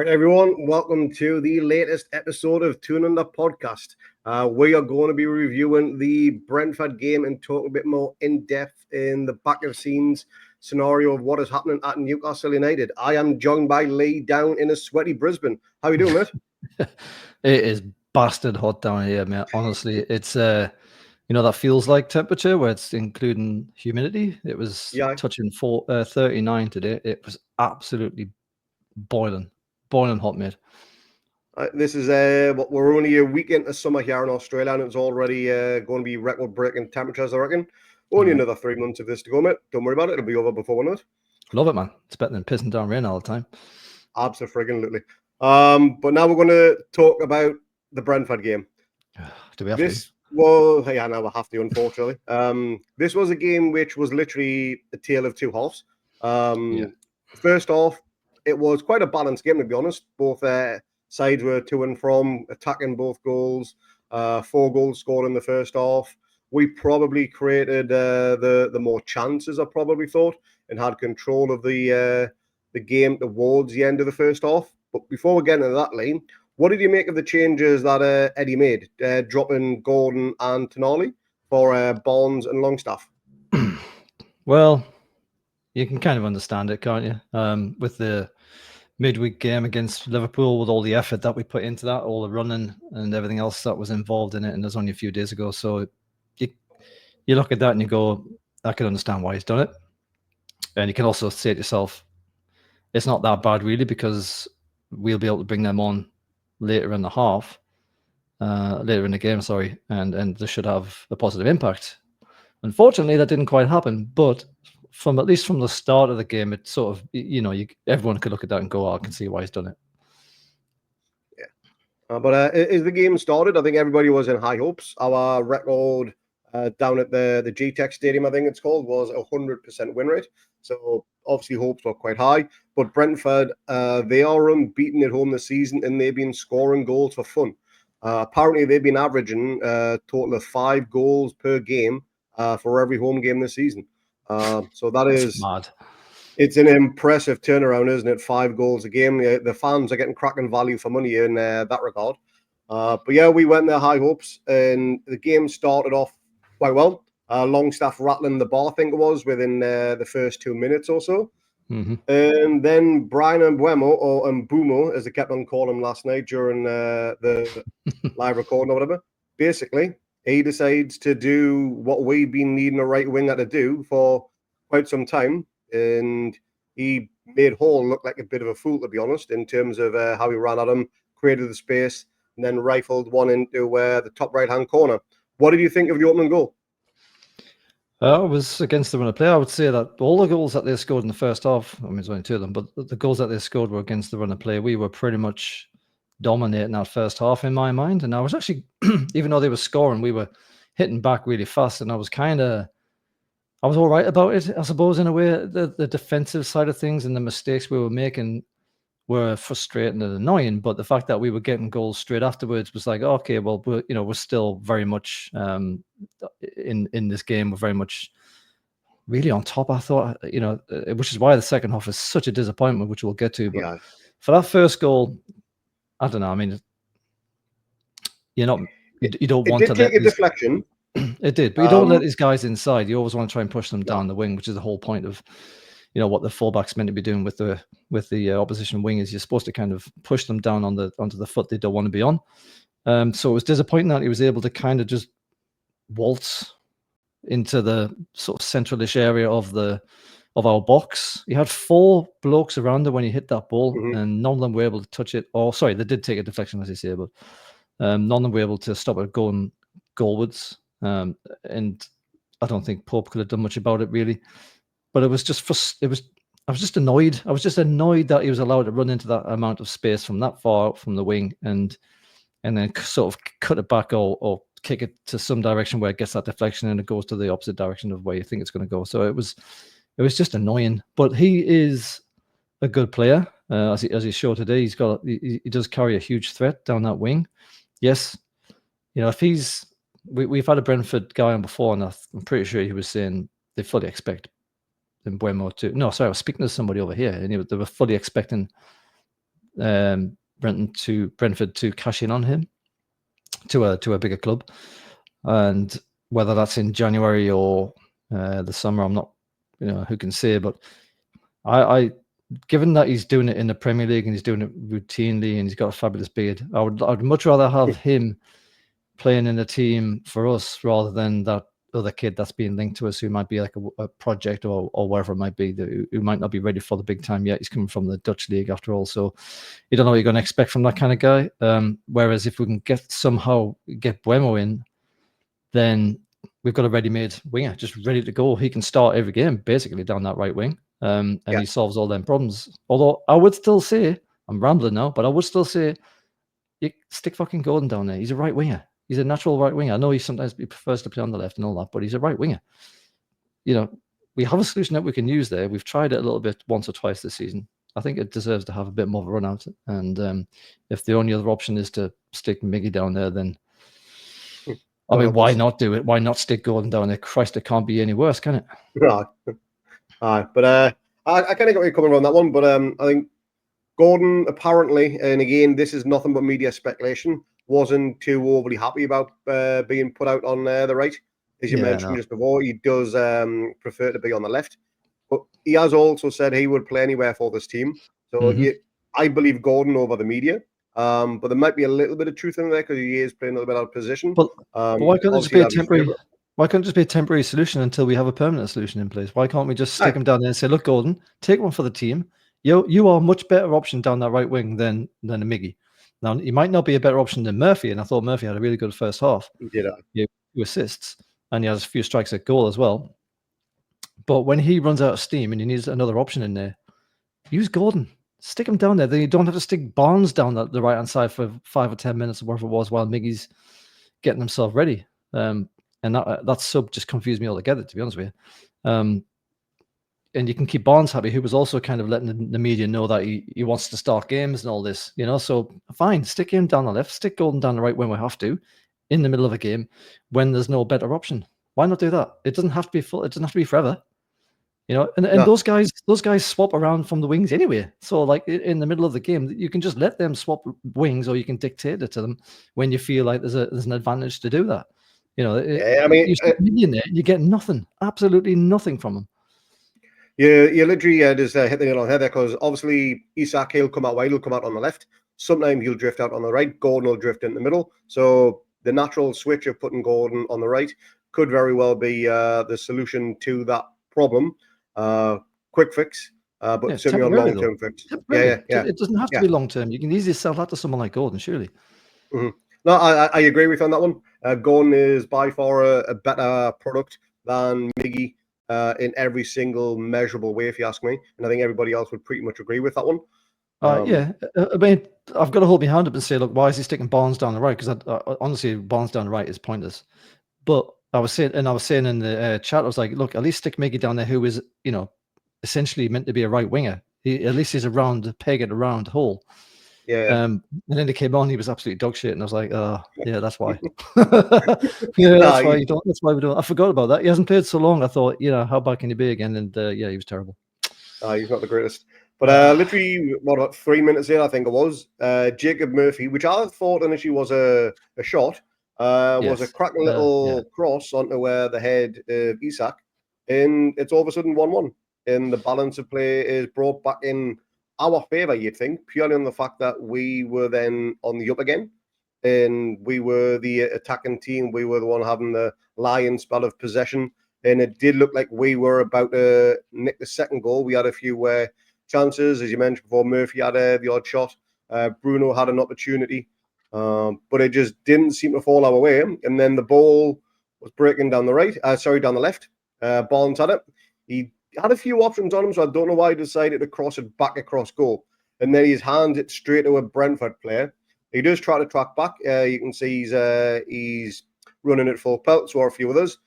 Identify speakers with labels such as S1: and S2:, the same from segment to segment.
S1: All right, everyone, welcome to the latest episode of Toon on the podcast. We are going to be reviewing the Brentford game and talk a bit more in depth in the back of scenes scenario of what is happening at Newcastle United. I am joined by Lee down in a sweaty Brisbane. How are you doing, mate?
S2: It is bastard hot down here, mate. Honestly, it's that feels like temperature where it's including humidity. It was touching 39 today. It was absolutely boiling hot, mate.
S1: This is we're only a week into summer here in Australia, and it's already going to be record-breaking temperatures, I reckon. Only another 3 months of this to go, mate. Don't worry about it. It'll be over before we know it.
S2: Love it, man. It's better than pissing down rain all the time.
S1: Absolutely. But now we're going to talk about the Brentford game.
S2: Do we have to?
S1: Well, yeah, now we have to, unfortunately. This was a game which was literally a tale of two halves. First off, it was quite a balanced game, to be honest. Both sides were to and from, attacking both goals. 4 goals scored in the first half. We probably created the more chances, I probably thought, and had control of the game towards the end of the first half. But before we get into that, Lee, what did you make of the changes that Eddie made, dropping Gordon and Tonali for Barnes and Longstaff?
S2: Well, you can kind of understand it, can't you? With the midweek game against Liverpool, with all the effort that we put into that, all the running and everything else that was involved in it, and it was only a few days ago. So you look at that and you go, I can understand why he's done it. And you can also say to yourself, it's not that bad really, because we'll be able to bring them on later in the game, and this should have a positive impact. Unfortunately, that didn't quite happen, but at least from the start of the game, it sort of, everyone could look at that and go, I can see why he's done it.
S1: Yeah. But as the game started, I think everybody was in high hopes. Our record down at the G-Tech Stadium, I think it's called, was 100% win rate. So obviously hopes were quite high. But Brentford, they are unbeaten at home this season, and they've been scoring goals for fun. Apparently, they've been averaging a total of 5 goals per game for every home game this season. So that's
S2: mad.
S1: It's an impressive turnaround, isn't it? 5 goals a game. The fans are getting cracking value for money in that regard. But yeah, we went there high hopes, and the game started off quite well. Longstaff rattling the bar, I think it was, within the first 2 minutes or so.
S2: Mm-hmm.
S1: And then Brian Mbuemo, or Mbumo, as they kept on calling him last night during the live recording or whatever, basically, he decides to do what we've been needing a right winger to do for quite some time. And he made Hall look like a bit of a fool, to be honest, in terms of how he ran at him, created the space, and then rifled one into the top right-hand corner. What did you think of the opening goal?
S2: It was against the run of play. I would say that all the goals that they scored in the first half, I mean, there's only 2 of them, but the goals that they scored were against the run of play. We were pretty much dominating that first half in my mind. And I was actually, even though they were scoring, we were hitting back really fast. And I was all right about it, I suppose, in a way. The defensive side of things and the mistakes we were making were frustrating and annoying. But the fact that we were getting goals straight afterwards was like, okay, well, we're still very much in this game. We're very much really on top, I thought, which is why the second half is such a disappointment, which we'll get to. But for that first goal, I don't know. I mean, you don't want to
S1: take a deflection.
S2: It did, but you don't let these guys inside. You always want to try and push them down the wing, which is the whole point of, what the fullback's meant to be doing with the opposition wing. Is you're supposed to kind of push them down onto the foot they don't want to be on. So it was disappointing that he was able to kind of just waltz into the sort of centralish area of our box. He had 4 blokes around him when he hit that ball, and none of them were able to touch it. Or sorry, they did take a deflection, as you say, but none of them were able to stop it going goalwards. And I don't think Pope could have done much about it, really. But I was just annoyed. I was just annoyed that he was allowed to run into that amount of space from that far out from the wing, and then sort of cut it back or kick it to some direction where it gets that deflection and it goes to the opposite direction of where you think it's going to go. So it was just annoying. But he is a good player, as he showed today. He does carry a huge threat down that wing. Yes, if he's we've had a Brentford guy on before, and I'm pretty sure he was saying they fully expect Mbuemo to. No, sorry, I was speaking to somebody over here, and they were fully expecting Brentford to cash in on him to a bigger club, and whether that's in January or the summer, I'm not, who can say, but I given that he's doing it in the Premier League and he's doing it routinely and he's got a fabulous beard, I'd much rather have him playing in a team for us rather than that other kid that's being linked to us who might be like a project or whatever it might be, who might not be ready for the big time yet. He's coming from the Dutch league after all, so you don't know what you're going to expect from that kind of guy. Whereas if we can somehow get Buemo in, then we've got a ready-made winger just ready to go. He can start every game basically down that right wing, and he solves all them problems. Although I would still say, I'm rambling now, but I would still say you stick fucking Gordon down there. He's a right winger. He's a natural right winger. I know he prefers to play on the left and all that, but he's a right winger. We have a solution that we can use there. We've tried it a little bit once or twice this season. I think it deserves to have a bit more of a run out. And if the only other option is to stick Miggy down there, then I mean, why not do it? Why not stick Gordon down there? Christ, it can't be any worse, can it?
S1: Right. But I kind of get where you're coming on that one. But I think Gordon apparently, and again, this is nothing but media speculation, wasn't too overly happy about being put out on the right. As you mentioned just before, he does prefer to be on the left. But he has also said he would play anywhere for this team. So I believe Gordon over the media. But there might be a little bit of truth in there because he is playing a little bit out of position.
S2: But why can't it just be a temporary? Why can't it just be a temporary solution until we have a permanent solution in place? Why can't we just stick him down there and say, "Look, Gordon, take one for the team. You are a much better option down that right wing than a Miggy. Now, he might not be a better option than Murphy, and I thought Murphy had a really good first half.
S1: He did.
S2: He had 2 assists, and he has a few strikes at goal as well. But when he runs out of steam and he needs another option in there, use Gordon. Stick him down there. Then you don't have to stick Barnes down the right-hand side for 5 or 10 minutes or whatever it was while Miggy's getting himself ready. And that sub just confused me altogether, to be honest with you. And you can keep Barnes happy, who was also kind of letting the media know that he wants to start games and all this, So fine, stick him down the left, stick Gordon down the right when we have to, in the middle of a game when there's no better option. Why not do that? It doesn't have to be full. It doesn't have to be forever, And those guys swap around from the wings anyway. So like in the middle of the game, you can just let them swap wings, or you can dictate it to them when you feel like there's an advantage to do that. You stick Miggy in there, you get nothing, absolutely nothing from them.
S1: You literally just hit the nail on the head there, because obviously Isak, he'll come out wide, he'll come out on the left. Sometimes he'll drift out on the right. Gordon will drift in the middle. So the natural switch of putting Gordon on the right could very well be the solution to that problem. Quick fix, but certainly on long-term fix.
S2: Yeah. It doesn't have to be long-term. You can easily sell that to someone like Gordon, surely.
S1: Mm-hmm. No, I agree with you on that one. Gordon is by far a better product than Miggy. In every single measurable way, if you ask me. And I think everybody else would pretty much agree with that one.
S2: I mean, I've got to hold my hand up and say, look, why is he sticking Barnes down the right? Because honestly, Barnes down the right is pointless. But I was saying in the chat, I was like, look, at least stick Miggy down there, who is, essentially meant to be a right winger. At least he's around the peg at a round hole.
S1: Yeah.
S2: And then he came on, he was absolutely dog shit, and I was like, oh, yeah, that's why. That's why that's why we don't. I forgot about that. He hasn't played so long. I thought, how bad can he be again? And he was terrible.
S1: He's not the greatest. But literally, about 3 minutes in, I think it was, Jacob Murphy, which I thought initially was a shot, was a cracking little cross onto the head of Isak, and it's all of a sudden 1-1. And the balance of play is brought back in our favour, you'd think, purely on the fact that we were then on the up again, and we were the attacking team. We were the one having the lion spell of possession, and it did look like we were about to nick the second goal. We had a few chances, as you mentioned before. Murphy had the odd shot. Bruno had an opportunity, but it just didn't seem to fall our way. And then the ball was breaking down the left. Barnes had it. He had a few options on him, so I don't know why he decided to cross it back across goal. And then he's handed it straight to a Brentford player. He does try to track back. You can see he's running it full pelt, so are a few others.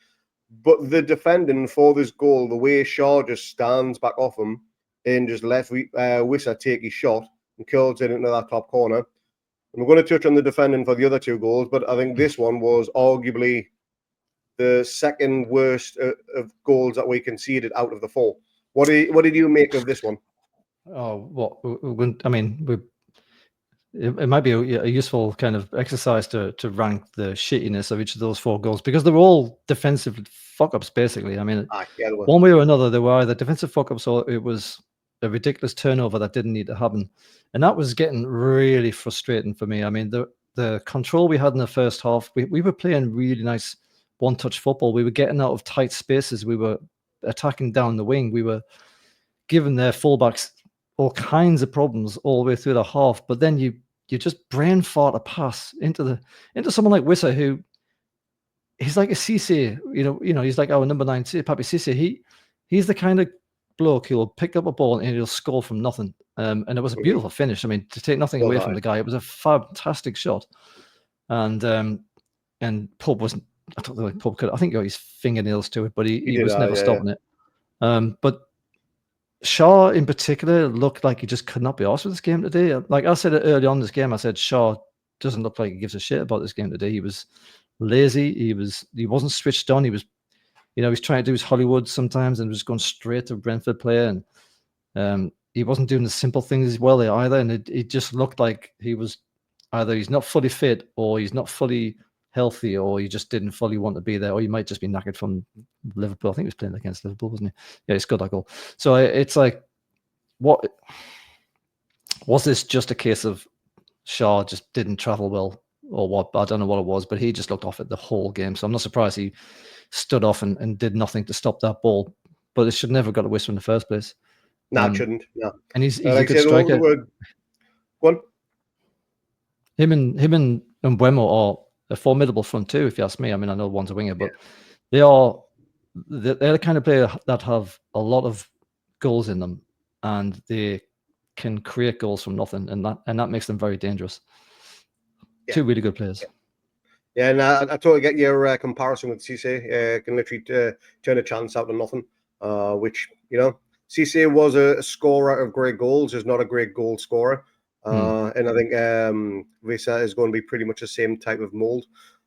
S1: But the defending for this goal, the way Shaw just stands back off him and just left Wissa take his shot and curls it into that top corner. And we're going to touch on the defending for the other 2 goals, but I think this one was arguably the second worst of goals that we conceded out of the 4. What did you make of this one?
S2: Oh, what? I mean, it might be a useful kind of exercise to rank the shittiness of each of those 4 goals, because they're all defensive fuck-ups, basically. I mean, one way or another, they were either defensive fuck-ups or it was a ridiculous turnover that didn't need to happen. And that was getting really frustrating for me. I mean, the control we had in the first half, we were playing really nice one-touch football. We were getting out of tight spaces. We were attacking down the wing. We were giving their fullbacks all kinds of problems all the way through the half. But then you just brain fart a pass into someone like Wissa, who he's like a Cisse, he's like our number 9, Papi Cisse. He's the kind of bloke who'll pick up a ball and he'll score from nothing. And it was a beautiful finish. I mean, to take nothing away from the guy, it was a fantastic shot. And Pope wasn't. I don't think Pope could. I think he got his fingernails to it, but he was never stopping it. But Shaw in particular looked like he just could not be arsed with this game today. Like I said early on in this game, I said Shaw doesn't look like he gives a shit about this game today. He was lazy. He wasn't switched on. He was, he's trying to do his Hollywood sometimes and was going straight to Brentford player, and he wasn't doing the simple things well there either. And it just looked like he was either he's not fully fit or he's not fully healthy, or he just didn't fully want to be there, or he might just be knackered from Liverpool. I think he was playing against Liverpool, wasn't he? Yeah, he scored that goal. So it's like, what was this? Just a case of Shaw just didn't travel well, or what? I don't know what it was, but he just looked off it the whole game. So I'm not surprised he stood off and did nothing to stop that ball. But it should never have got a whistle in the first place.
S1: No, it shouldn't. No.
S2: And he's a good striker. Him and Mbeumo are a formidable front two, if you ask me. I mean, I know one's a winger, but they're the kind of player that have a lot of goals in them, and they can create goals from nothing, and that makes them very dangerous. Yeah. 2 really good players.
S1: Yeah, and I totally get your comparison with Cisse. Can literally turn a chance out of nothing, which, Cisse was a scorer of great goals, is not a great goal scorer. And I think Wissa is going to be pretty much the same type of mold.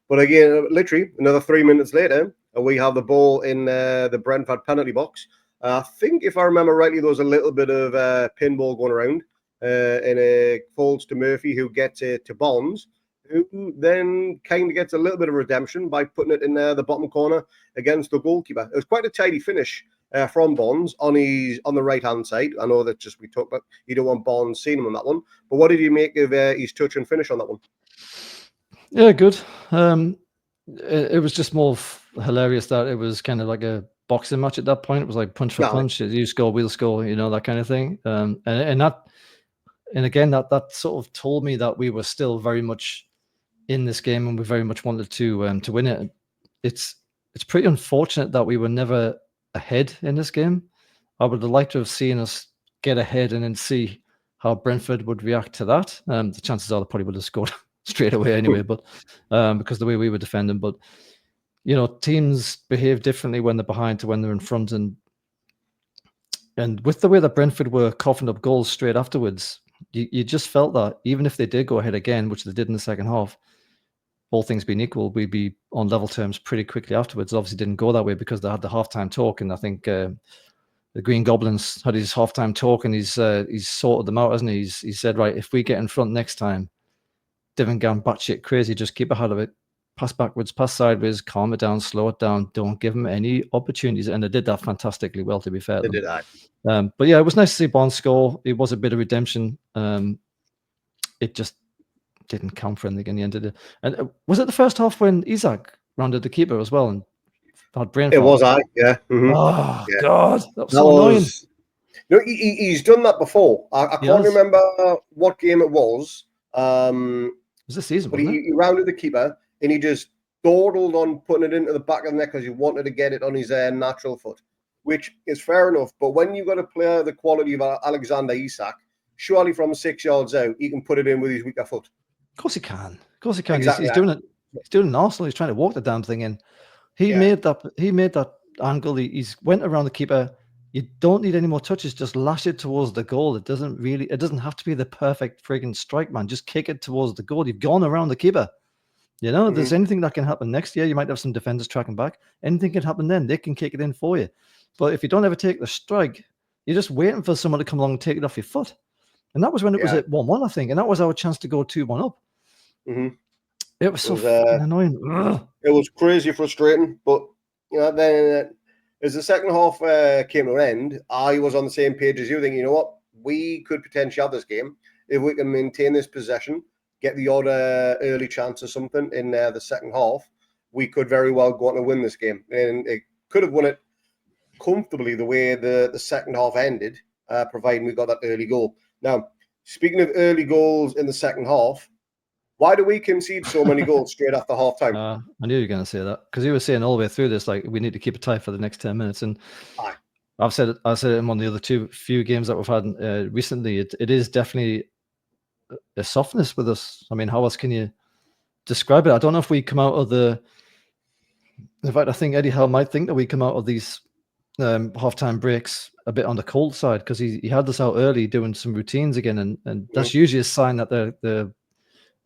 S1: But again, literally another 3 minutes later, we have the ball in the Brentford penalty box. I think, if I remember rightly, there was a little bit of pinball going around, and it falls to Murphy, who gets it to Bonds, who then kind of gets a little bit of redemption by putting it in the bottom corner against the goalkeeper. It was quite a tidy finish from Bonds on the right hand side. I know that we talked about you don't want Bonds seeing him on that one, but what did you make of his touch and finish on that one?
S2: Yeah, good. It was just more hilarious that it was kind of like a boxing match at that point. It was like punch for punch. You score, we'll score, that kind of thing. And again, that sort of told me that we were still very much in this game and we very much wanted to win it. It's pretty unfortunate that we were never ahead in this game. I would have liked to have seen us get ahead and then see how Brentford would react to that. The chances are they probably would have scored straight away anyway, but because the way we were defending. But teams behave differently when they're behind to when they're in front, and with the way that Brentford were coughing up goals straight afterwards, you just felt that even if they did go ahead again, which they did in the second half, all things being equal, we'd be on level terms pretty quickly afterwards. Obviously didn't go that way because they had the halftime talk, and I think the Green Goblins had his halftime talk, and he's sorted them out, hasn't he? He said, right, if we get in front next time, Devin gone batshit crazy, just keep ahead of it, pass backwards, pass sideways, calm it down, slow it down, don't give them any opportunities. And they did that fantastically well, to be fair.
S1: They did that.
S2: But yeah, it was nice to see Bonds score. It was a bit of redemption. It just didn't count for anything in the end of it. And was it the first half when Isak rounded the keeper as well and had brain fart?
S1: It was, yeah. Mm-hmm.
S2: Oh, yeah. God, that was so annoying.
S1: He's done that before. I can't remember what game it was.
S2: It was this season,
S1: but he rounded the keeper and he just dawdled on putting it into the back of the net because he wanted to get it on his natural foot, which is fair enough. But when you've got a player the quality of Alexander Isak, surely from 6 yards out, he can put it in with his weaker foot.
S2: Of course he can. Of course he can. Exactly. He's doing it. He's doing an Arsenal. He's trying to walk the damn thing in. He made that angle. He's went around the keeper. You don't need any more touches. Just lash it towards the goal. It doesn't have to be the perfect frigging strike, man. Just kick it towards the goal. You've gone around the keeper. If there's anything that can happen next year, you might have some defenders tracking back. Anything can happen then. They can kick it in for you. But if you don't ever take the strike, you're just waiting for someone to come along and take it off your foot. And that was when it was at 1-1, I think. And that was our chance to go 2-1 up.
S1: Mm-hmm.
S2: It was so fucking annoying. Ugh.
S1: It was crazy frustrating. But, then as the second half came to an end, I was on the same page as you, thinking, you know what? We could potentially have this game if we can maintain this possession, get the odd early chance or something in the second half. We could very well go on and win this game. And it could have won it comfortably the way the second half ended, providing we got that early goal. Now, speaking of early goals in the second half, why do we concede so many goals straight after half time?
S2: I knew you were going to say that, because you were saying all the way through this, like, we need to keep it tight for the next 10 minutes. And I said it in one of the other few games that we've had recently. It is definitely a softness with us. I mean, how else can you describe it? I don't know if we come out of in fact, I think Eddie Howe might think that we come out of these halftime breaks a bit on the cold side, because he had us out early doing some routines again, and that's usually a sign that they've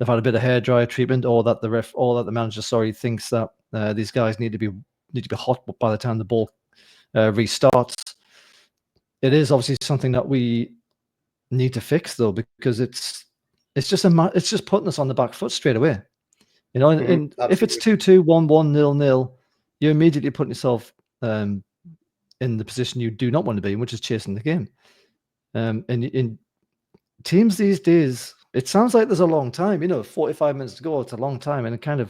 S2: had a bit of hair dryer treatment, or that the manager thinks that these guys need to be hot by the time the ball restarts. It is obviously something that we need to fix, though, because it's just putting us on the back foot straight away. And if it's 2-2, 1-1, 0-0, you're immediately putting yourself in the position you do not want to be in, which is chasing the game. And in teams these days, it sounds like there's a long time. 45 minutes to go, it's a long time, and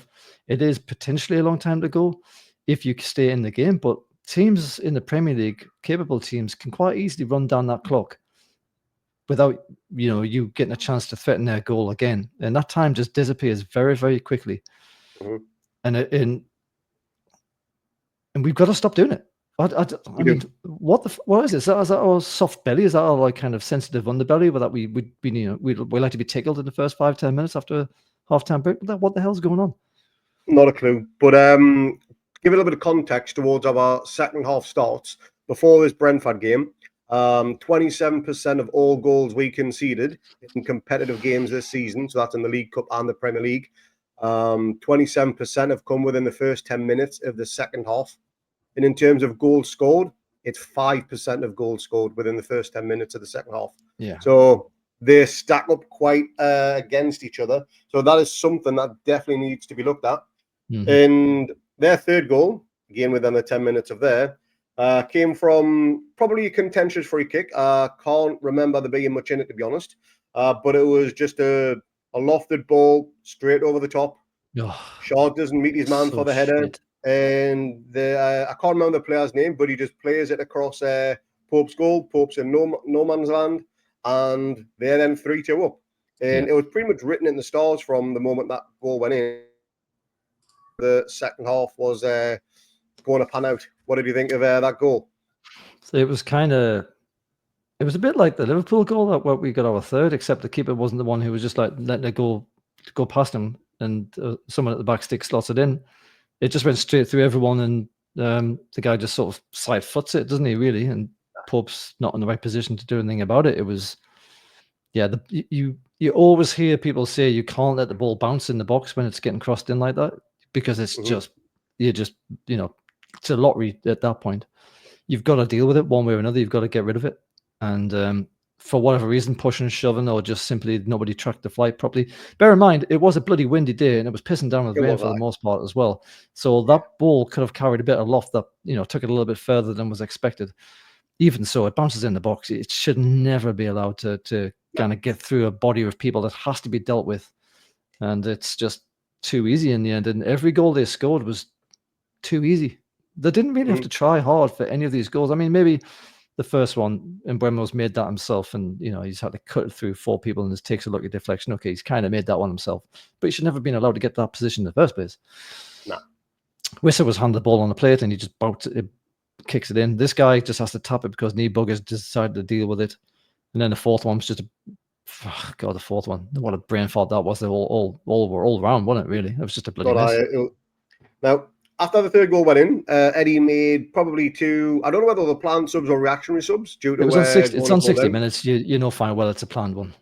S2: it is potentially a long time to go if you stay in the game. But teams in the Premier League, capable teams, can quite easily run down that clock without you getting a chance to threaten their goal again, and that time just disappears very, very quickly. And we've got to stop doing it. I mean, what is this? Is that our soft belly? Is that our like kind of sensitive underbelly, where that we like to be tickled in the first 5-10 minutes after a half-time break? What the hell's going on?
S1: Not a clue. But give a little bit of context towards our second half starts before this Brentford game. 27% of all goals we conceded in competitive games this season, so that's in the League Cup and the Premier League. 27% have come within the first 10 minutes of the second half. And in terms of goals scored, it's 5% of goals scored within the first 10 minutes of the second half.
S2: Yeah.
S1: So they stack up quite against each other. So that is something that definitely needs to be looked at. And their third goal, again within the 10 minutes of there, came from probably a contentious free kick. Can't remember there being much in it, to be honest. But it was just a lofted ball straight over the top. Shaw doesn't meet his man for the header. And I can't remember the player's name, but he just plays it across Pope's goal. Pope's in no man's land, and they're then 3-2 up. And it was pretty much written in the stars from the moment that goal went in. The second half was going to pan out. What did you think of that goal?
S2: So it was a bit like the Liverpool goal that we got our third, except the keeper wasn't the one who was just like letting it go past him, and someone at the back stick slots it in. It just went straight through everyone, and the guy just sort of side foots it, doesn't he, really? And Pope's not in the right position to do anything about it. It was, you always hear people say you can't let the ball bounce in the box when it's getting crossed in like that, because it's it's a lottery at that point. You've got to deal with it one way or another. You've got to get rid of it. And for whatever reason, pushing and shoving, or just simply nobody tracked the flight properly. Bear in mind, it was a bloody windy day, and it was pissing down with rain for the most part as well. So that ball could have carried a bit of loft that took it a little bit further than was expected. Even so, it bounces in the box. It should never be allowed to kind of get through a body of people that has to be dealt with, and it's just too easy in the end. And every goal they scored was too easy. They didn't really have to try hard for any of these goals. I mean, maybe the first one, Mbeumo's made that himself, and he's had to cut it through 4 people and just takes a look at deflection. Okay, he's kind of made that one himself, but he should never have been allowed to get that position in the first place.
S1: No.
S2: Wissa was handed the ball on the plate, and he just kicks it in. This guy just has to tap it because knee buggers decided to deal with it. And then the fourth one was just the fourth one. What a brain fart that was. They all were all round, wasn't it, really? It was just a bloody mess.
S1: Now, after the third goal went in, Eddie made probably 2. I don't know whether the planned subs or reactionary subs. Due to
S2: it was on 60. It's on 60 minutes. You know fine well it's a planned one.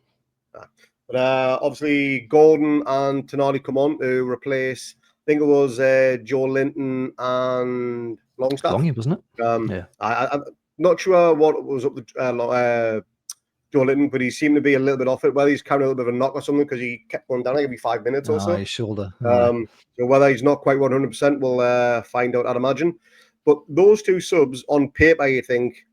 S1: But obviously, Gordon and Tonali come on to replace. I think it was Joe Linton and Longstaff.
S2: Longy, wasn't it?
S1: I'm not sure what was up the Joe Linton, but he seemed to be a little bit off it. Whether he's carrying a little bit of a knock or something because he kept going down like every 5 minutes or so.
S2: His shoulder.
S1: So whether he's not quite 100%, we'll find out, I'd imagine. But those two subs on paper, you think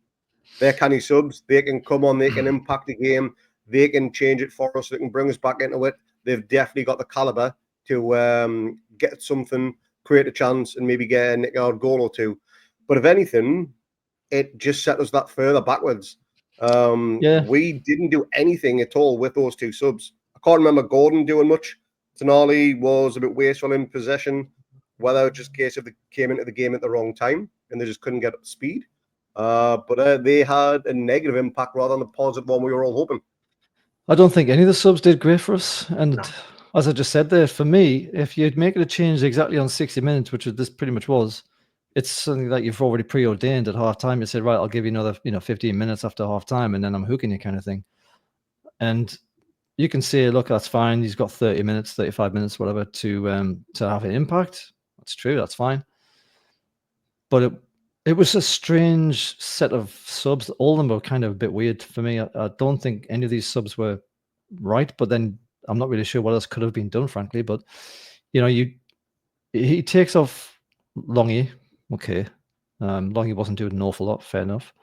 S1: they're canny subs. They can come on, they can impact the game, they can change it for us, they can bring us back into it. They've definitely got the caliber to get something, create a chance, and maybe get a nick-out goal or two. But if anything, it just set us that further backwards. We didn't do anything at all with those two subs. I can't remember Gordon doing much. Tonali was a bit wasteful in possession, whether it's just a case of they came into the game at the wrong time and they just couldn't get up to speed. But they had a negative impact rather than the positive one we were all hoping.
S2: I don't think any of the subs did great for us. And as I just said there, for me, if you'd make it a change exactly on 60 minutes, which this pretty much was, it's something that you've already preordained at half time. You said, right, I'll give you another 15 minutes after half time, and then I'm hooking you kind of thing. And you can say, look, that's fine. He's got 30 minutes, 35 minutes, whatever, to have an impact. That's true. That's fine. But it was a strange set of subs. All of them were kind of a bit weird for me. I don't think any of these subs were right, but then I'm not really sure what else could have been done, frankly. But, he takes off Longy. Okay. Longy wasn't doing an awful lot. Fair enough.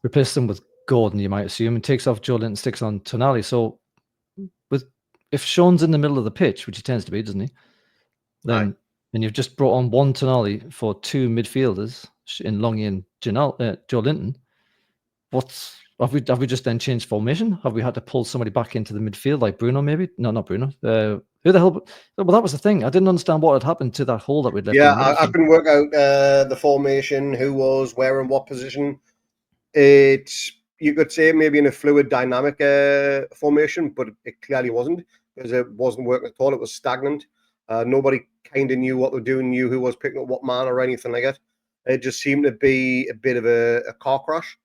S2: Replaced him with Gordon, you might assume, and takes off Joe Linton, sticks on Tonali. So if Sean's in the middle of the pitch, which he tends to be, doesn't he? Then and you've just brought on one Tonali for two midfielders in Longy and Joe Linton. Have we just then changed formation? Have we had to pull somebody back into the midfield like Bruno? Maybe no, not Bruno. Who the hell? Well, that was the thing. I didn't understand what had happened to that hole that we'd left.
S1: Yeah, I couldn't work out the formation, who was where and what position. You could say maybe in a fluid, dynamic formation, but it clearly wasn't, because it wasn't working at all. It was stagnant. Nobody kind of knew what they were doing, knew who was picking up what man or anything like that. It just seemed to be a bit of a car crash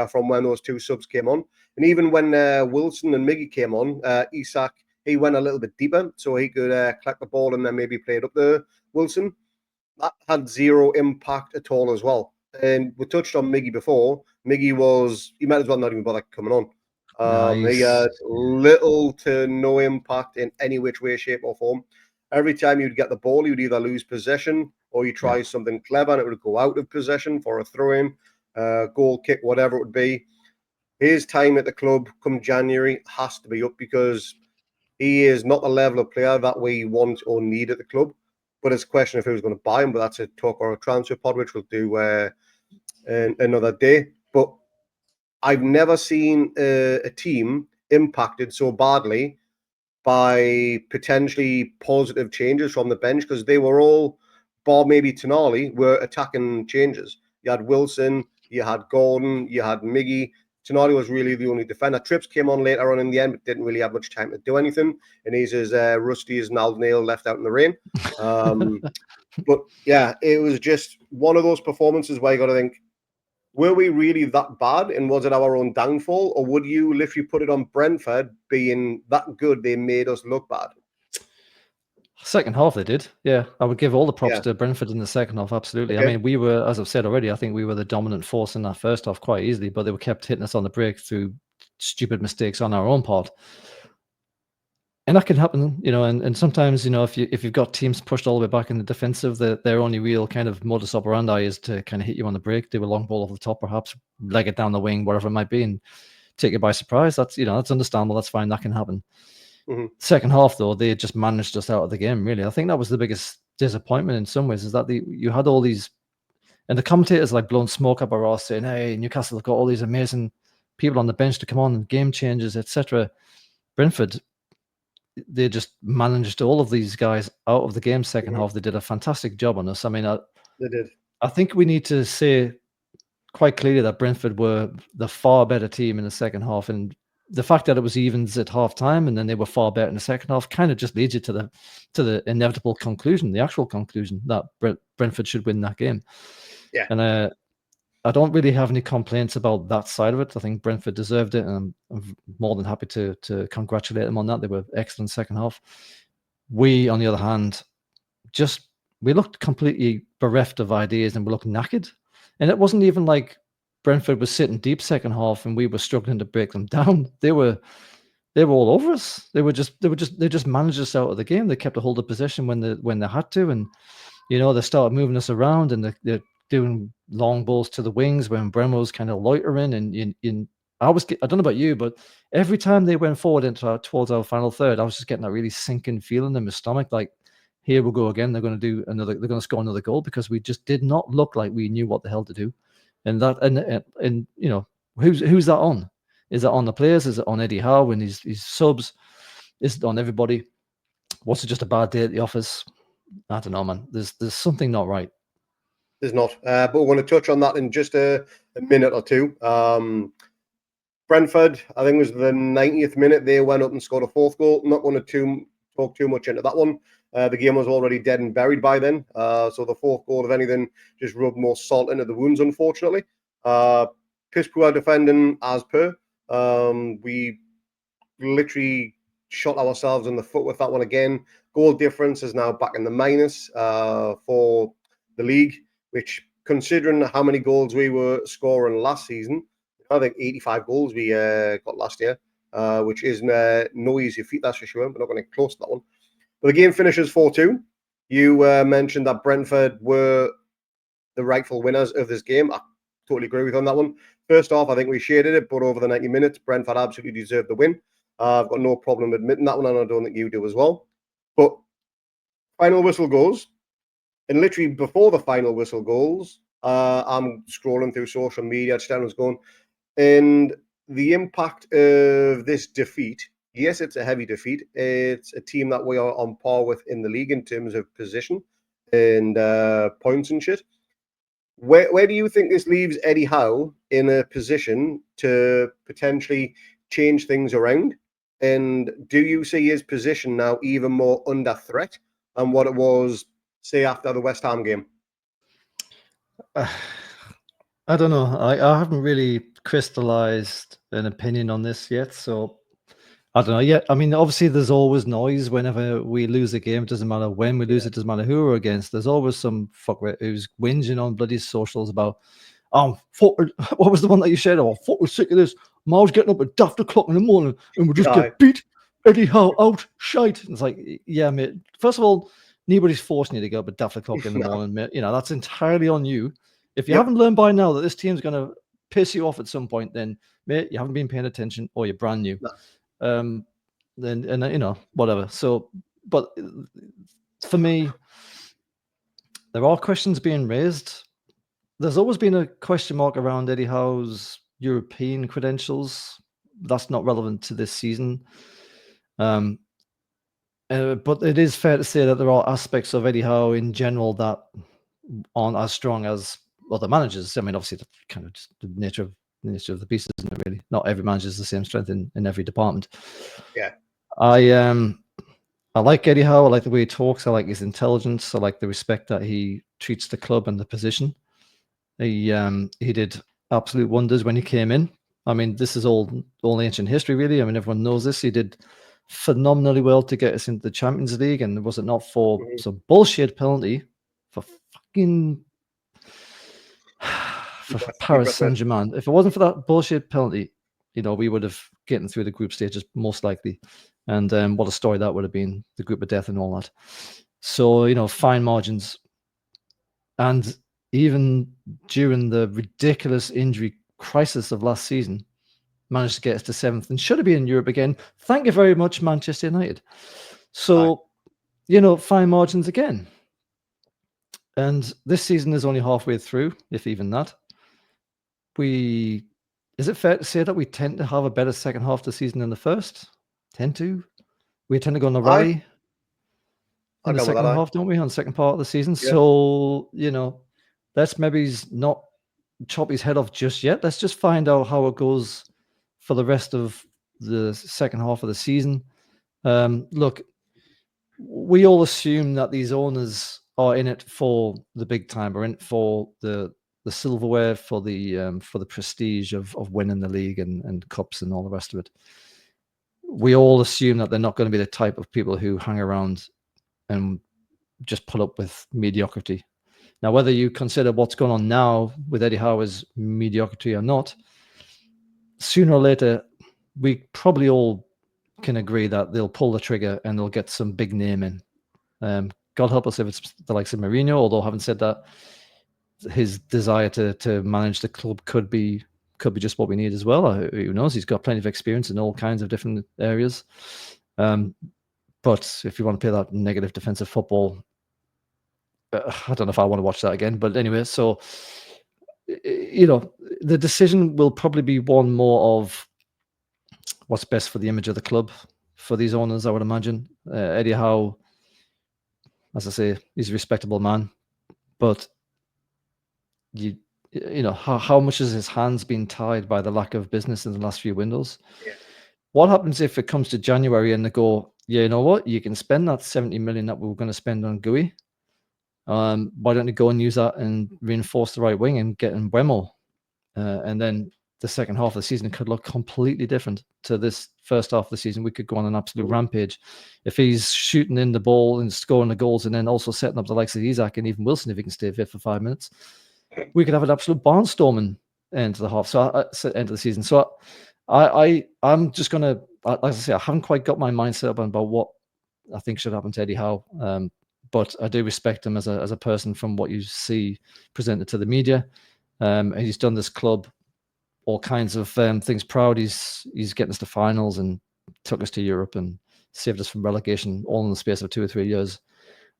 S1: from when those two subs came on. And even when Wilson and Miggy came on, Isak, he went a little bit deeper so he could collect the ball and then maybe play it up to Wilson. That had zero impact at all as well. And we touched on Miggy before. Miggy he might as well not even bother coming on. He had little to no impact in any which way, shape, or form. Every time you'd get the ball, you'd either lose possession or you try something clever and it would go out of possession for a throw-in, goal kick, whatever it would be. His time at the club come January has to be up, because he is not the level of player that we want or need at the club. But it's a question of who's going to buy him. But that's a talk or a transfer pod, which we'll do another day. But I've never seen a team impacted so badly by potentially positive changes from the bench, because they were all, bar maybe Tonali, were attacking changes. You had Wilson, you had Gordon, you had Miggy. Tonali was really the only defender. Trips came on later on in the end, but didn't really have much time to do anything. And he's as rusty as an old nail left out in the rain. But yeah, it was just one of those performances where you got to think, were we really that bad? And was it our own downfall? Or would you literally put it on Brentford being that good they made us look bad?
S2: Second half they did. Yeah, I would give all the props to Brentford in the second half, absolutely. Okay. I mean, we were, as I've said already, I think we were the dominant force in that first half quite easily, but they were kept hitting us on the break through stupid mistakes on our own part. And that can happen, and sometimes, if you've got teams pushed all the way back in the defensive, their only real kind of modus operandi is to kind of hit you on the break, do a long ball off the top, perhaps leg it down the wing, whatever it might be, and take you by surprise. That's understandable. That's fine. That can happen. Mm-hmm. Second half, though, they just managed us out of the game, really. I think that was the biggest disappointment in some ways, is that you had all these, and the commentators like blowing smoke up our ass saying, hey, Newcastle have got all these amazing people on the bench to come on, game changers, etc. Brentford, they just managed all of these guys out of the game second half. They did a fantastic job on us. I mean,
S1: they did.
S2: I think we need to say quite clearly that Brentford were the far better team in the second half, and the fact that it was evens at half time and then they were far better in the second half kind of just leads you to the inevitable conclusion, the actual conclusion that Brentford should win that game.
S1: Yeah.
S2: And I don't really have any complaints about that side of it. I think Brentford deserved it, and I'm more than happy to congratulate them on that. They were excellent second half. We, on the other hand, we looked completely bereft of ideas and we looked knackered. And it wasn't even like Brentford was sitting deep second half, and we were struggling to break them down. They were all over us. They just managed us out of the game. They kept a hold of possession when they had to, and they started moving us around, and they're doing long balls to the wings when Bremo was kind of loitering. And I don't know about you, but every time they went forward towards our final third, I was just getting that really sinking feeling in my stomach, like, here we go again. They're going to score another goal, because we just did not look like we knew what the hell to do. And who's that on? Is that on the players? Is it on Eddie Howe and his subs? Is it on everybody? Was it just a bad day at the office? I don't know, man. There's something not right.
S1: There's not. But we're going to touch on that in just a minute or two. Brentford, I think it was the 90th minute, they went up and scored a fourth goal. Not going to talk too much into that one. The game was already dead and buried by then. So the fourth goal, if anything, just rubbed more salt into the wounds, unfortunately. Piss poor defending as per. We literally shot ourselves in the foot with that one again. Goal difference is now back in the minus for the league, which, considering how many goals we were scoring last season, I think 85 goals we got last year, which is no easy feat, that's for sure. We're not going to get close to that one. But the game finishes 4-2. You mentioned that Brentford were the rightful winners of this game. I totally agree with you on that one. First off, I think we shaded it, but over the 90 minutes, Brentford absolutely deserved the win. I've got no problem admitting that one, and I don't think you do as well. But final whistle goes, and literally before the final whistle goes, I'm scrolling through social media, everyone's going, and the impact of this defeat, yes, it's a heavy defeat. It's a team that we are on par with in the league in terms of position and points and shit. Where do you think this leaves Eddie Howe in a position to potentially change things around? And do you see his position now even more under threat than what it was, say, after the West Ham game?
S2: I don't know. I haven't really crystallized an opinion on this yet, so I don't know yet. I mean, obviously, there's always noise whenever we lose a game. It doesn't matter when we lose. It doesn't matter who we're against. There's always some fuckwit who's whinging on bloody socials about, what was the one that you shared? Oh, fuck, sick of this. Miles getting up at daft o'clock in the morning and we just get beat. Eddie Howe out, shite. And it's like, yeah, mate. First of all, nobody's forcing you to go up at daft o'clock in the morning, mate. That's entirely on you. If you haven't learned by now that this team's going to piss you off at some point, then, mate, you haven't been paying attention or you're brand new. No. Then whatever. So, but for me, there are questions being raised. There's always been a question mark around Eddie Howe's European credentials. That's not relevant to this season. But it is fair to say that there are aspects of Eddie Howe in general that aren't as strong as other managers. I mean, obviously, the kind of just the nature of the beast, isn't it? Really, not every manager has the same strength in every department.
S1: Yeah,
S2: I like Eddie Howe. I like the way he talks. I like his intelligence. I like the respect that he treats the club and the position. He did absolute wonders when he came in. I mean, this is all ancient history, really. I mean, everyone knows this. He did phenomenally well to get us into the Champions League, and was it not for some bullshit penalty for fucking for Paris Saint-Germain? If it wasn't for that bullshit penalty, we would have gotten through the group stages most likely. And what a story that would have been, the group of death and all that. So, fine margins. And even during the ridiculous injury crisis of last season, managed to get us to 7th and should have been in Europe again. Thank you very much, Manchester United. So, fine margins again. And this season is only halfway through, if even that. Is it fair to say that we tend to have a better second half of the season than the first? We tend to go on the rally in the second half, don't we? On the second part of the season. Yeah. So, let's maybe not chop his head off just yet. Let's just find out how it goes for the rest of the second half of the season. Look, we all assume that these owners are in it for the big time, or in it for the silverware, for the prestige of winning the league and cups and all the rest of it. We all assume that they're not going to be the type of people who hang around and just put up with mediocrity. Now, whether you consider what's going on now with Eddie Howe as mediocrity or not, sooner or later, we probably all can agree that they'll pull the trigger and they'll get some big name in. God help us if it's the likes of Mourinho, although having said that, his desire to manage the club could be just what we need as well. Who knows? He's got plenty of experience in all kinds of different areas. But if you want to play that negative defensive football, I don't know if I want to watch that again. But anyway, so, the decision will probably be one more of what's best for the image of the club for these owners, I would imagine. Eddie Howe, as I say, he's a respectable man, but how much has his hands been tied by the lack of business in the last few windows?
S1: Yeah.
S2: What happens if it comes to January and they go, yeah, you know what? You can spend that 70 million that we were going to spend on GUI. Why don't you go and use that and reinforce the right wing and get in Wemo? And then the second half of the season could look completely different to this first half of the season. We could go on an absolute rampage. If he's shooting in the ball and scoring the goals and then also setting up the likes of Isaac and even Wilson, if he can stay fit for 5 minutes, we could have an absolute barnstorming end of the half. End of the season. So I'm just going to, like I say, I haven't quite got my mindset up about what I think should happen to Eddie Howe. But I do respect him as a person from what you see presented to the media. He's done this club all kinds of things proud. He's getting us to finals and took us to Europe and saved us from relegation all in the space of 2 or 3 years.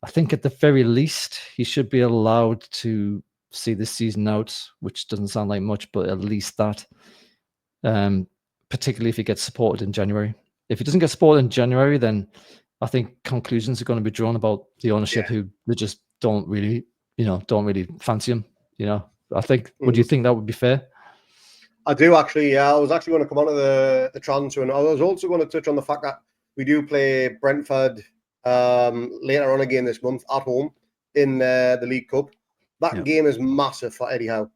S2: I think at the very least, he should be allowed to see this season out, which doesn't sound like much, but at least that, particularly if he gets supported in January. If he doesn't get supported in January, then I think conclusions are going to be drawn about the ownership who they just don't really fancy him. I think, would you think that would be fair?
S1: I do actually. Yeah, I was actually going to come on to the transfer, and I was also going to touch on the fact that we do play Brentford later on again this month at home in the League Cup. That game is massive for Eddie Howe.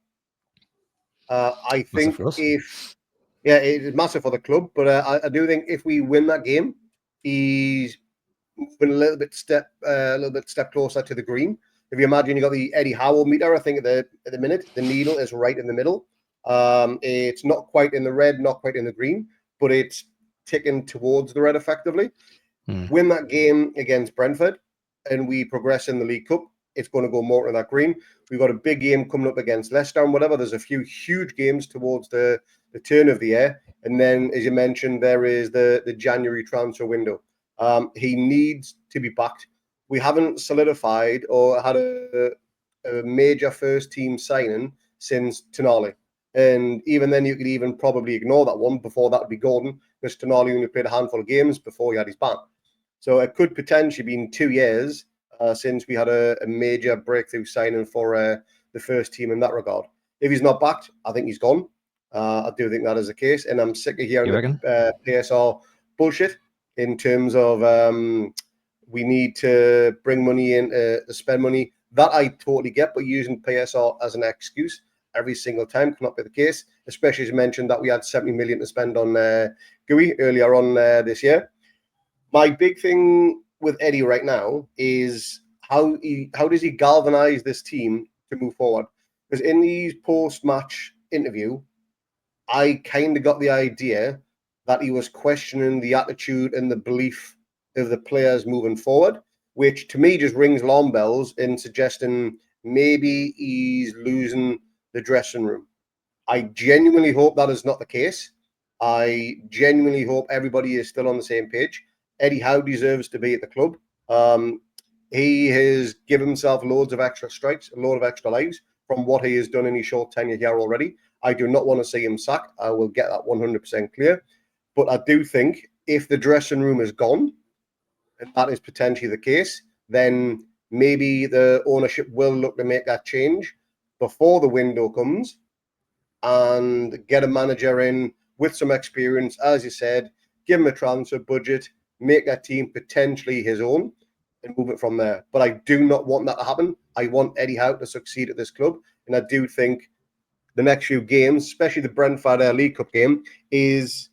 S1: I think it's massive for the club, but I do think if we win that game, he's moving a little bit step closer to the green. If you imagine you got the Eddie Howe meter, I think at the minute the needle is right in the middle. It's not quite in the red, not quite in the green, but it's ticking towards the red effectively. Win that game against Brentford, and we progress in the League Cup. It's going to go more to that green. We've got a big game coming up against Leicester and whatever. There's a few huge games towards the turn of the year. And then, as you mentioned, there is the January transfer window. He needs to be backed. We haven't solidified or had a major first team signing since Tonali. And even then, you could even probably ignore that one. Before that would be Gordon, because Tonali only played a handful of games before he had his ban. So it could potentially be 2 years since we had a major breakthrough signing for the first team in that regard. If he's not backed, I think he's gone. I do think that is the case. And I'm sick of hearing the PSR bullshit in terms of we need to bring money in, to spend money. That I totally get, but using PSR as an excuse every single time cannot be the case, especially as you mentioned that we had 70 million to spend on GUI earlier on this year. My big thing with Eddie right now is how does he galvanize this team to move forward? Because in these post-match interview, I kind of got the idea that he was questioning the attitude and the belief of the players moving forward, which to me just rings alarm bells in suggesting maybe he's losing the dressing room. I genuinely hope that is not the case. I genuinely hope everybody is still on the same page. Eddie Howe deserves to be at the club. He has given himself loads of extra strikes, a load of extra lives from what he has done in his short tenure here already. I do not want to see him sacked. I will get that 100% clear. But I do think if the dressing room is gone, and that is potentially the case, then maybe the ownership will look to make that change before the window comes and get a manager in with some experience, as you said, give him a transfer budget, make that team potentially his own and move it from there. But I do not want that to happen. I want Eddie Howe to succeed at this club. And I do think the next few games, especially the Brentford League Cup game, is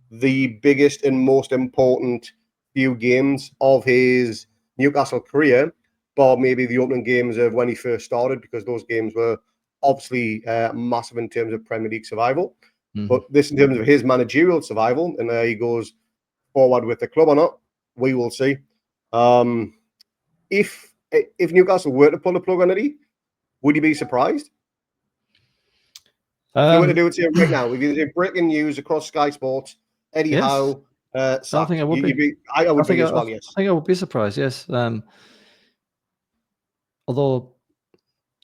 S1: the biggest and most important few games of his Newcastle career. bar maybe the opening games of when he first started, because those games were obviously massive in terms of Premier League survival. But this in terms of his managerial survival, and he goes forward with the club or not, we will see. If Newcastle were to pull the plug on Eddie, would you be surprised? If you were to do it right now, if you did breaking news across Sky Sports, Eddie Howe,
S2: I think I would be.
S1: I would be as well, yes.
S2: I think I would be surprised, yes. Although,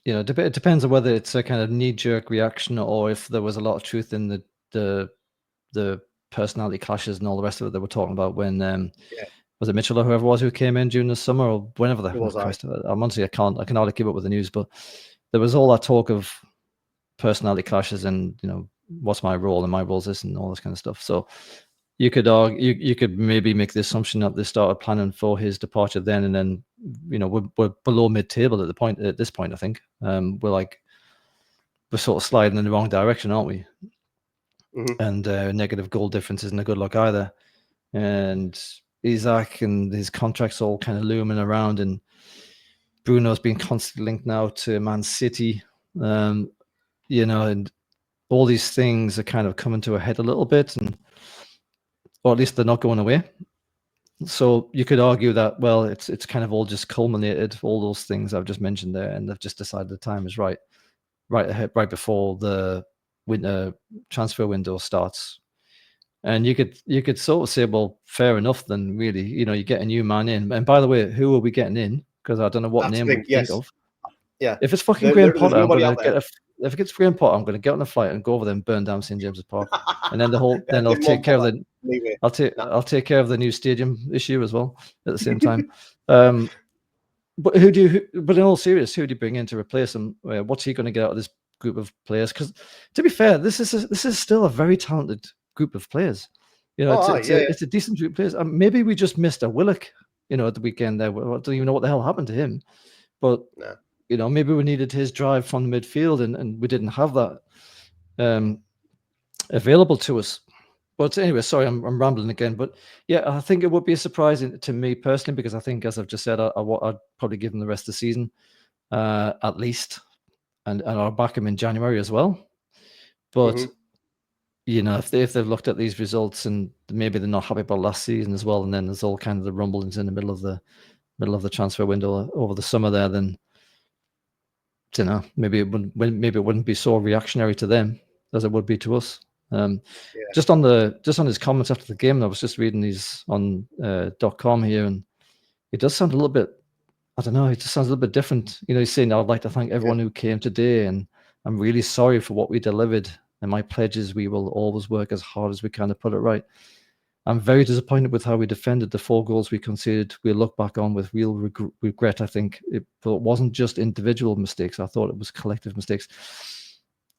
S2: you know, it depends on whether it's a kind of knee-jerk reaction or if there was a lot of truth in the personality clashes and all the rest of it that we're talking about when was it Mitchell or whoever it was who came in during the summer or whenever that was. I'm honestly I can hardly keep up with the news, but there was all that talk of personality clashes and, you know, what's my role and my role's this and all this kind of stuff. So you could argue, you could maybe make the assumption that they started planning for his departure then, and then, you know, we're below mid-table at this point. I think we're sort of sliding in the wrong direction, aren't we? And negative goal difference isn't a good look either. And Isaac and his contracts all kind of looming around, and Bruno's been constantly linked now to Man City. You know, and all these things are kind of coming to a head a little bit, or at least they're not going away. So you could argue that, well, it's kind of all just culminated, all those things I've just mentioned there, and they've just decided the time is right before the winter transfer window starts. And you could sort of say, well, fair enough then, really. You know, you get a new man in. And by the way, who are we getting in? Because I don't know what name we think of.
S1: Yeah.
S2: If it's fucking Graham Potter, I'm going to get if it gets Graham Potter, I'm going to get on a flight and go over there and burn down St James's Park, and then then I'll take care of the I'll take care of the new stadium issue as well at the same time. But but in all seriousness, who do you bring in to replace him? What's he going to get out of this group of players? Because to be fair, this is still a very talented group of players. You know, it's a decent group of players. Maybe we just missed a Willock, you know, at the weekend there. I don't even know what the hell happened to him, but. No. You know, maybe we needed his drive from the midfield, and we didn't have that available to us. But anyway, sorry, I'm rambling again. But yeah, I think it would be surprising to me personally, because I think, as I've just said, I'd probably give him the rest of the season at least, and I'll back him in January as well. But you know, if they've looked at these results and maybe they're not happy about last season as well, and then there's all kind of the rumblings in the middle of the transfer window over the summer there, then. You know, maybe it wouldn't be so reactionary to them as it would be to us. Just on his comments after the game, I was just reading these on .com here, and it does sound a little bit. I don't know. It just sounds a little bit different. You know, he's saying, "I'd like to thank everyone who came today, and I'm really sorry for what we delivered. And my pledge is we will always work as hard as we can to put it right. I'm very disappointed with how we defended the 4 goals we conceded. We'll look back on with real regret. I think it wasn't just individual mistakes. I thought it was collective mistakes."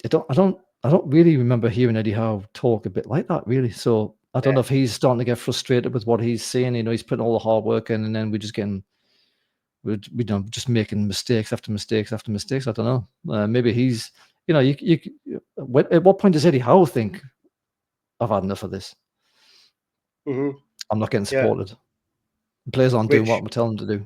S2: I don't really remember hearing Eddie Howe talk a bit like that, really. So I don't know if he's starting to get frustrated with what he's saying. You know, he's putting all the hard work in, and then we're just just making mistakes after mistakes after mistakes. I don't know. Maybe he's, you know, at what point does Eddie Howe think I've had enough of this? I'm not getting supported. The players aren't doing what we're telling them to do.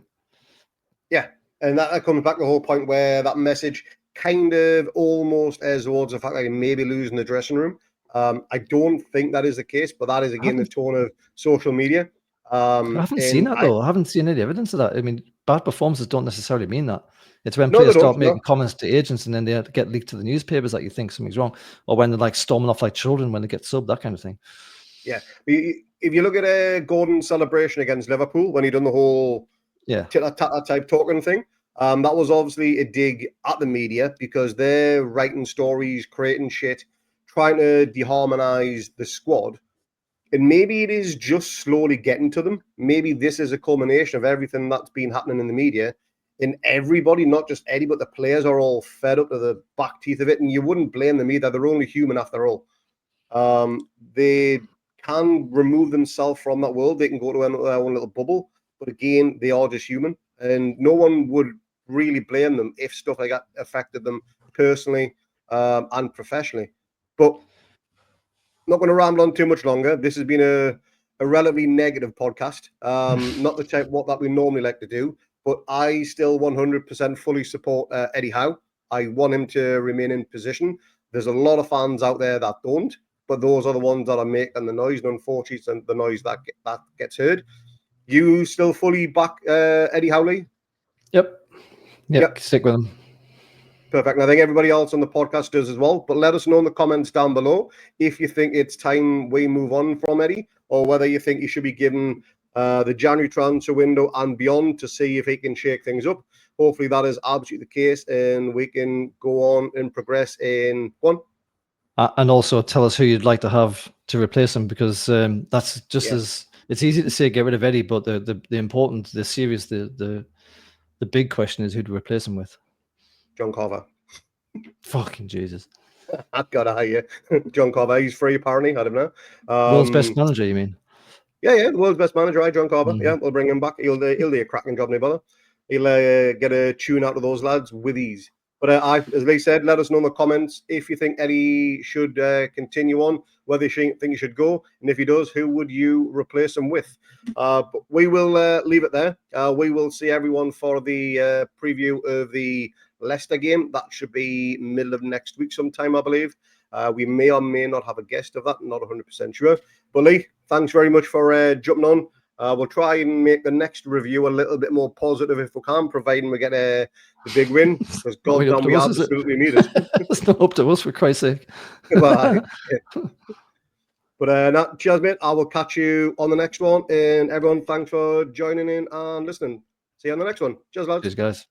S1: Yeah, and that comes back to the whole point where that message kind of almost airs towards the fact that he may be losing the dressing room. I don't think that is the case, but that is, again, the tone of social media.
S2: I haven't seen that, though. I haven't seen any evidence of that. I mean, bad performances don't necessarily mean that. It's when players start making comments to agents and then they get leaked to the newspapers that you think something's wrong, or when they're storming off like children when they get subbed, that kind of thing.
S1: Yeah. If you look at Gordon's celebration against Liverpool when he done the whole type talking thing, that was obviously a dig at the media because they're writing stories, creating shit, trying to deharmonize the squad. And maybe it is just slowly getting to them. Maybe this is a culmination of everything that's been happening in the media. And everybody, not just Eddie, but the players are all fed up to the back teeth of it. And you wouldn't blame them either. They're only human after all. They can remove themselves from that world. They can go to their own little bubble. But again, they are just human. And no one would really blame them if stuff like that affected them personally and professionally. But not going to ramble on too much longer. This has been a relatively negative podcast. Not the type that we normally like to do. but I still 100% fully support Eddie Howe. I want him to remain in position. There's a lot of fans out there that don't, but those are the ones that are making the noise, and unfortunately, it's the noise that gets heard. You still fully back Eddie Howe, Lee?
S2: Yep. Stick with him.
S1: Perfect. And I think everybody else on the podcast does as well. But let us know in the comments down below if you think it's time we move on from Eddie, or whether you think he should be given the January transfer window and beyond to see if he can shake things up. Hopefully that is absolutely the case, and we can go on and progress in one.
S2: And also tell us who you'd like to have to replace him, because that's just as it's easy to say get rid of Eddie, but the important, the serious, the big question is who to replace him with.
S1: John Carver.
S2: Fucking Jesus.
S1: I've got to hire John Carver. He's free apparently. I don't know.
S2: World's best manager, you mean?
S1: Yeah, the world's best manager, right? John Carver. Yeah, we'll bring him back. He'll do a cracking job, no bother. He'll get a tune out of those lads with ease. But as Lee said, let us know in the comments if you think Eddie should continue on, whether you think he should go, and if he does, who would you replace him with? But we will leave it there. We will see everyone for the preview of the Leicester game. That should be middle of next week sometime, I believe. We may or may not have a guest of that, not 100% sure. But Lee, thanks very much for jumping on. We'll try and make the next review a little bit more positive if we can, providing we get the big win, because goddamn, we absolutely need it.
S2: It's not up to us, for Christ's sake.
S1: But cheers, mate. I will catch you on the next one. And everyone, thanks for joining in and listening. See you on the next one. Cheers, lads.
S2: Cheers, guys.